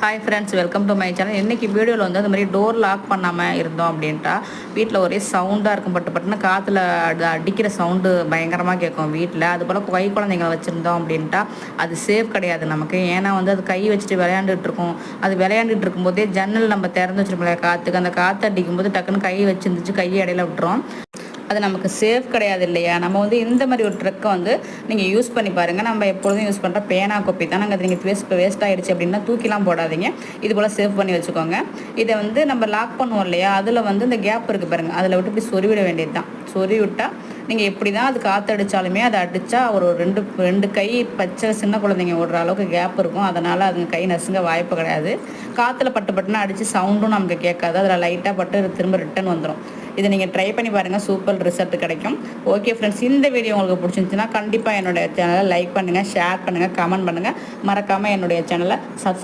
Hi friends, welcome to my channel. இன்றைக்கி வீடியோவில் வந்து அந்த மாதிரி டோர் லாக் பண்ணாமல் இருந்தோம் அப்படின்ட்டா வீட்டில் ஒரே சவுண்டாக இருக்கும். பட்டுன்னு காற்றுல அடிக்கிற சவுண்டு பயங்கரமாக கேட்கும் வீட்டில். அதுபோல் கை குழந்தைங்களை வச்சுருந்தோம் அப்படின்ட்டா அது சேஃப் கிடையாது நமக்கு. ஏன்னா வந்து அது கை வச்சுட்டு விளையாண்டுட்டு இருக்கும். அது விளையாண்டுட்டு இருக்கும்போதே ஜன்னல் நம்ம திறந்து வச்சுருப்போம் காற்றுக்கு. அந்த காற்று அடிக்கும்போது டக்குன்னு கை வச்சுருந்துச்சு, கையை இடையில விட்டுரும். அது நமக்கு சேஃப் கிடையாது இல்லையா? நம்ம வந்து இந்த மாதிரி ஒரு ட்ரிக்கை வந்து நீங்கள் யூஸ் பண்ணி பாருங்கள். நம்ம எப்பொழுதும் யூஸ் பண்ணுற பேனா கோப்பி தான். நாங்கள் நீங்கள் வேஸ்ட் ஆகிடுச்சு அப்படின்னா தூக்கிலாம் போடாதீங்க. இது போல் சேவ் பண்ணி வச்சுக்கோங்க. இதை வந்து நம்ம லாக் பண்ணுவோம் இல்லையா, அதில் வந்து இந்த கேப் இருக்குது பாருங்கள், அதில் விட்டு இப்படி சொருவிட வேண்டியது தான். சொருவி விட்டால் நீங்கள் எப்படி தான் அது காற்றடிச்சாலுமே அதை அடித்தா ஒரு ரெண்டு கை பச்சை சின்ன குழந்தைங்க ஓடுற அளவுக்கு கேப் இருக்கும். அதனால் அதுங்க கை நசுங்க வாய்ப்பு கிடையாது. காற்றுல பட்டுன்னு அடித்து சவுண்டும் நமக்கு கேட்காது. அதில் லைட்டாக பட்டு திரும்ப ரிட்டன் வந்துடும். இதை நீங்கள் ட்ரை பண்ணி பாருங்கள், சூப்பர் ரிசல்ட் கிடைக்கும். ஓகே ஃப்ரெண்ட்ஸ், இந்த வீடியோ உங்களுக்கு பிடிச்சிருந்துச்சுன்னா கண்டிப்பாக என்னுடைய சேனலை லைக் பண்ணுங்கள், ஷேர் பண்ணுங்கள், கமெண்ட் பண்ணுங்கள். மறக்காமல் என்னுடைய சேனலை சப்ஸ்கிரைப்